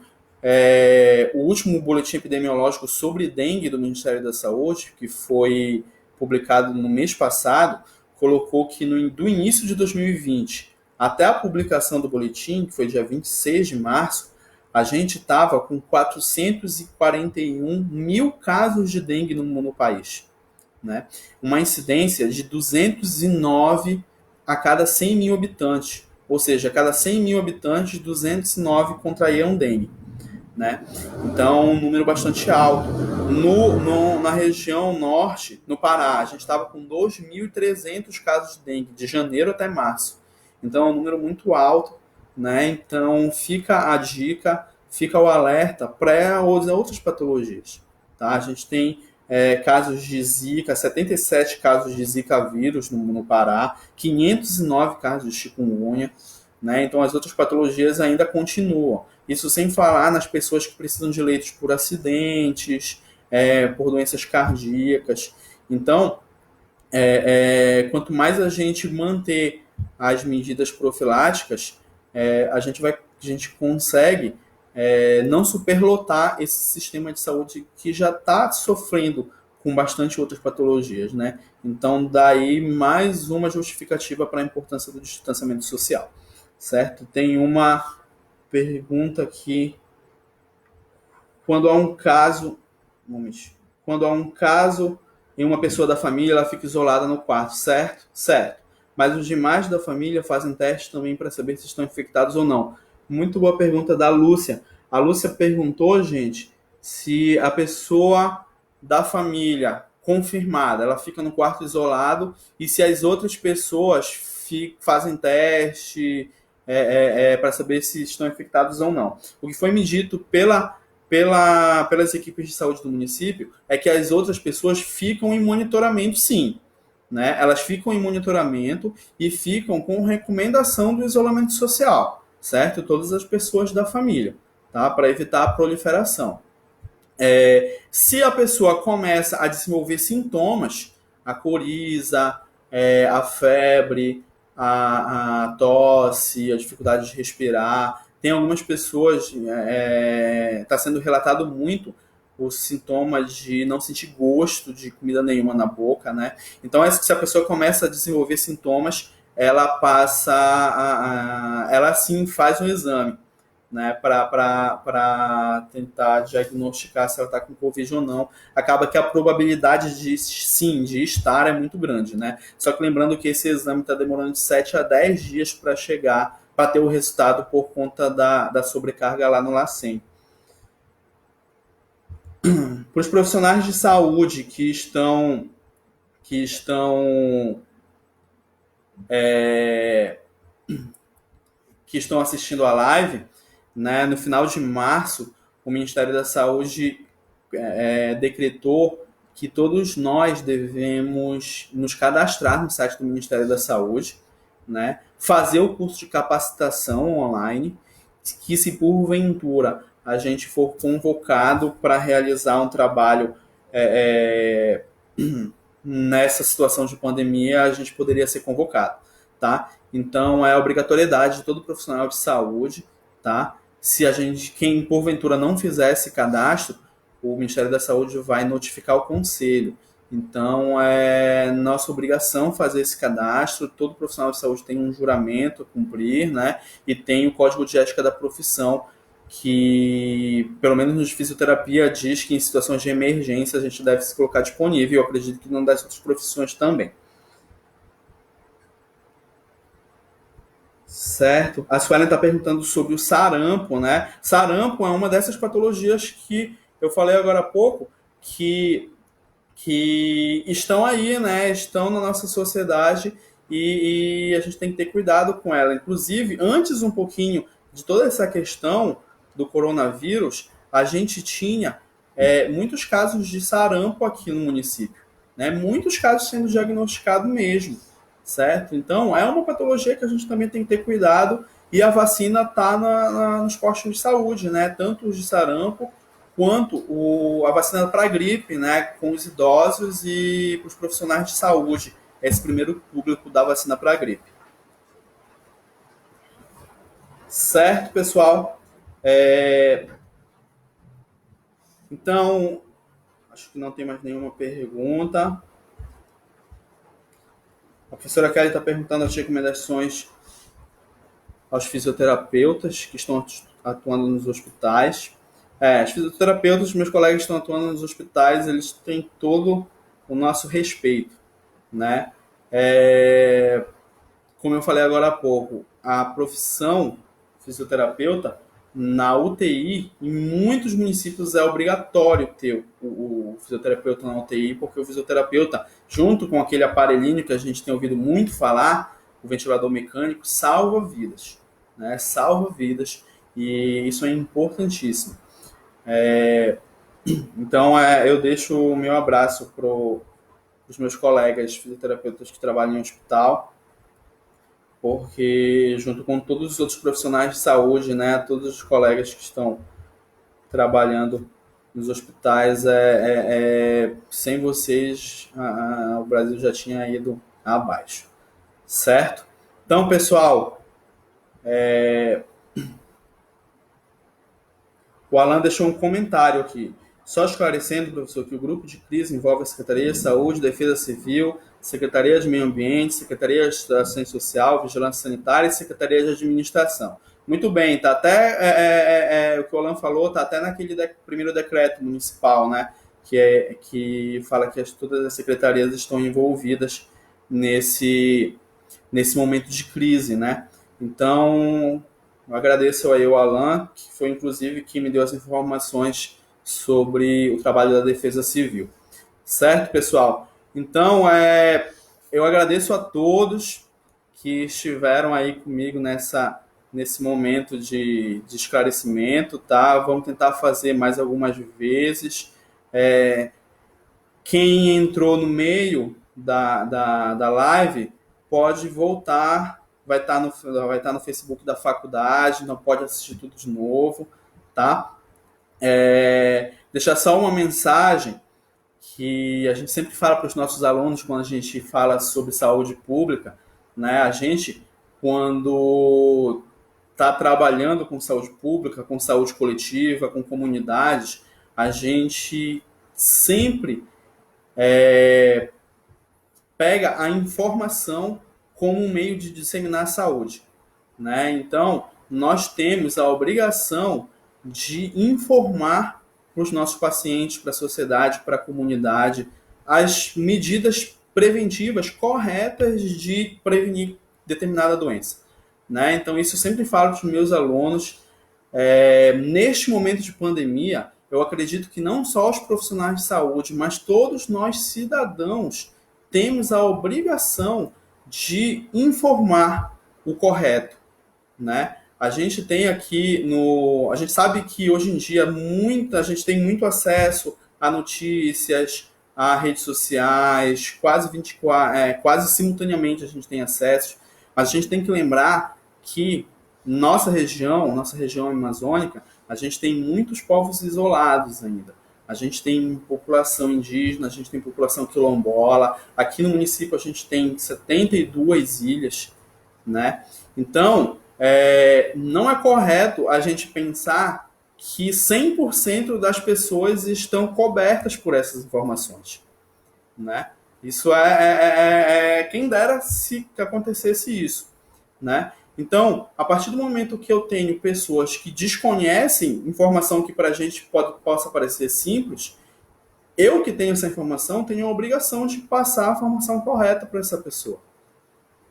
o último boletim epidemiológico sobre dengue do Ministério da Saúde, que foi publicado no mês passado, colocou que do início de 2020 até a publicação do boletim, que foi dia 26 de março, a gente estava com 441 mil casos de dengue no país, né? Uma incidência de 209 a cada 100 mil habitantes. Ou seja, a cada 100 mil habitantes, 209 contraíam dengue, né? Então, um número bastante alto. Na região norte, no Pará, a gente estava com 2.300 casos de dengue, de janeiro até março. Então, é um número muito alto, né? Então, fica a dica, fica o alerta para as outras patologias, tá? A gente tem casos de Zika, 77 casos de Zika vírus no Pará, 509 casos de chikungunya, né? Então, as outras patologias ainda continuam. Isso sem falar nas pessoas que precisam de leitos por acidentes, por doenças cardíacas. Então, quanto mais a gente manter as medidas profiláticas, a gente consegue não superlotar esse sistema de saúde que já está sofrendo com bastante outras patologias, né? Então, daí mais uma justificativa para a importância do distanciamento social, certo? Tem uma pergunta aqui. Quando há um caso em uma pessoa da família, ela fica isolada no quarto, certo? Certo. Mas os demais da família fazem testes também para saber se estão infectados ou não. Muito boa pergunta da Lúcia. A Lúcia perguntou, gente, se a pessoa da família confirmada, ela fica no quarto isolado, e se as outras pessoas fazem teste para saber se estão infectados ou não. O que foi me dito pelas equipes de saúde do município é que as outras pessoas ficam em monitoramento, sim. Né? Elas ficam em monitoramento e ficam com recomendação do isolamento social, certo? Todas as pessoas da família, tá? Para evitar a proliferação. Se a pessoa começa a desenvolver sintomas, a coriza, a febre, a tosse, a dificuldade de respirar, tem algumas pessoas, está sendo relatado muito os sintomas de não sentir gosto de comida nenhuma na boca, né? Então, se a pessoa começa a desenvolver sintomas, ela ela sim faz um exame, né, para tentar diagnosticar se ela está com Covid ou não. Acaba que a probabilidade de estar é muito grande, né? Só que lembrando que esse exame está demorando de 7 a 10 dias para chegar, para ter o resultado por conta da sobrecarga lá no LACEN. Para os profissionais de saúde que estão assistindo a live, né, no final de março, o Ministério da Saúde decretou que todos nós devemos nos cadastrar no site do Ministério da Saúde, né, fazer o curso de capacitação online, que se porventura a gente for convocado para realizar um trabalho nessa situação de pandemia, a gente poderia ser convocado, tá? Então, é a obrigatoriedade de todo profissional de saúde, tá? Quem porventura não fizer esse cadastro, o Ministério da Saúde vai notificar o conselho. Então, é nossa obrigação fazer esse cadastro. Todo profissional de saúde tem um juramento a cumprir, né? E tem o Código de Ética da Profissão, que, pelo menos no de fisioterapia, diz que em situações de emergência a gente deve se colocar disponível. Eu acredito que não das outras profissões também. Certo. A Suelen está perguntando sobre o sarampo, né? Sarampo é uma dessas patologias que eu falei agora há pouco, que estão aí, né? Estão na nossa sociedade e a gente tem que ter cuidado com ela. Inclusive, antes um pouquinho de toda essa questão do coronavírus, a gente tinha muitos casos de sarampo aqui no município, né? Muitos casos sendo diagnosticados mesmo, certo? Então, é uma patologia que a gente também tem que ter cuidado e a vacina está nos postos de saúde, né? Tanto os de sarampo quanto a vacina para a gripe, né? Com os idosos e para os profissionais de saúde. Esse primeiro público da vacina para a gripe. Certo, pessoal? Então, acho que não tem mais nenhuma pergunta. A professora Kelly está perguntando as recomendações aos fisioterapeutas que estão atuando nos hospitais. Os fisioterapeutas, meus colegas que estão atuando nos hospitais, eles têm todo o nosso respeito, né? Como eu falei agora há pouco, a profissão fisioterapeuta na UTI, em muitos municípios é obrigatório ter o fisioterapeuta na UTI, porque o fisioterapeuta, junto com aquele aparelhinho que a gente tem ouvido muito falar, o ventilador mecânico, salva vidas, né? Salva vidas, e isso é importantíssimo. Então, eu deixo o meu abraço para os meus colegas fisioterapeutas que trabalham em hospital, porque junto com todos os outros profissionais de saúde, né, todos os colegas que estão trabalhando nos hospitais, sem vocês o Brasil já tinha ido abaixo, certo? Então, pessoal, o Alan deixou um comentário aqui. Só esclarecendo, professor, que o grupo de crise envolve a Secretaria de Saúde, Defesa Civil, Secretaria de Meio Ambiente, Secretaria de Ação Social, Vigilância Sanitária e Secretaria de Administração. Muito bem, tá até o que o Alan falou, tá até naquele primeiro decreto municipal, né? Que fala que todas as secretarias estão envolvidas nesse momento de crise, né? Então, eu agradeço aí ao Alan, que foi inclusive quem me deu as informações sobre o trabalho da Defesa Civil. Certo, pessoal? Então, eu agradeço a todos que estiveram aí comigo nesse momento de esclarecimento, tá? Vamos tentar fazer mais algumas vezes. Quem entrou no meio da live pode voltar, vai estar no Facebook da faculdade, não pode assistir tudo de novo, tá? Deixar só uma mensagem que a gente sempre fala para os nossos alunos quando a gente fala sobre saúde pública, né? A gente, quando está trabalhando com saúde pública, com saúde coletiva, com comunidades, a gente sempre pega a informação como um meio de disseminar a saúde, né? Então, nós temos a obrigação de informar para os nossos pacientes, para a sociedade, para a comunidade, as medidas preventivas corretas de prevenir determinada doença, né? Então, isso eu sempre falo para os meus alunos. Neste momento de pandemia, eu acredito que não só os profissionais de saúde, mas todos nós cidadãos temos a obrigação de informar o correto, né? A gente tem aqui a gente sabe que hoje em dia a gente tem muito acesso a notícias, a redes sociais, quase simultaneamente a gente tem acesso, mas a gente tem que lembrar que nossa região amazônica, a gente tem muitos povos isolados ainda. A gente tem população indígena, a gente tem população quilombola. Aqui no município a gente tem 72 ilhas, né? Então, não é correto a gente pensar que 100% das pessoas estão cobertas por essas informações, né? Isso quem dera se acontecesse isso, né? Então, a partir do momento que eu tenho pessoas que desconhecem informação que para a gente possa parecer simples, eu que tenho essa informação tenho a obrigação de passar a informação correta para essa pessoa,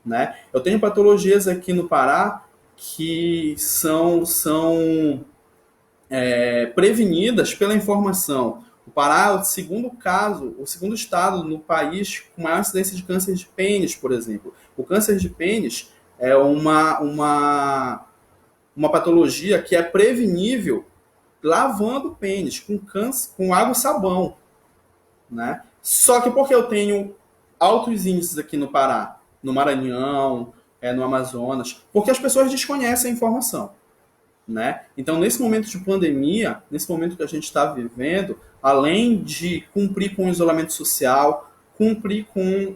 né? Eu tenho patologias aqui no Pará que são prevenidas pela informação. O Pará é o segundo estado no país com maior incidência de câncer de pênis, por exemplo. O câncer de pênis é uma patologia que é prevenível lavando o pênis com água e sabão, né? Só que porque eu tenho altos índices aqui no Pará, no Maranhão, no Amazonas, porque as pessoas desconhecem a informação, né? Então, nesse momento de pandemia, nesse momento que a gente está vivendo, além de cumprir com o isolamento social, cumprir com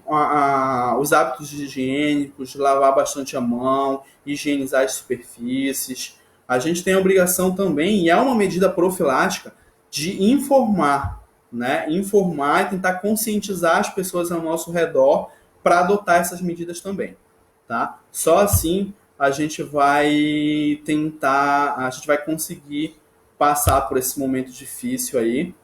os hábitos higiênicos, lavar bastante a mão, higienizar as superfícies, a gente tem a obrigação também, e é uma medida profilática, de informar, né? Informar e tentar conscientizar as pessoas ao nosso redor para adotar essas medidas também, tá? Só assim a gente vai conseguir passar por esse momento difícil aí,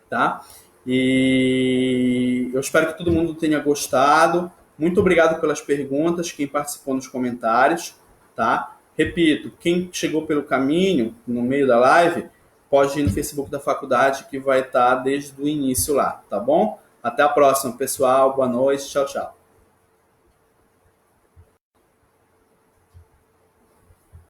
tá? E eu espero que todo mundo tenha gostado. Muito obrigado pelas perguntas, quem participou nos comentários, tá? Repito, quem chegou pelo caminho, no meio da live, pode ir no Facebook da faculdade, que vai estar desde o início lá, tá bom? Até a próxima, pessoal. Boa noite. Tchau, tchau.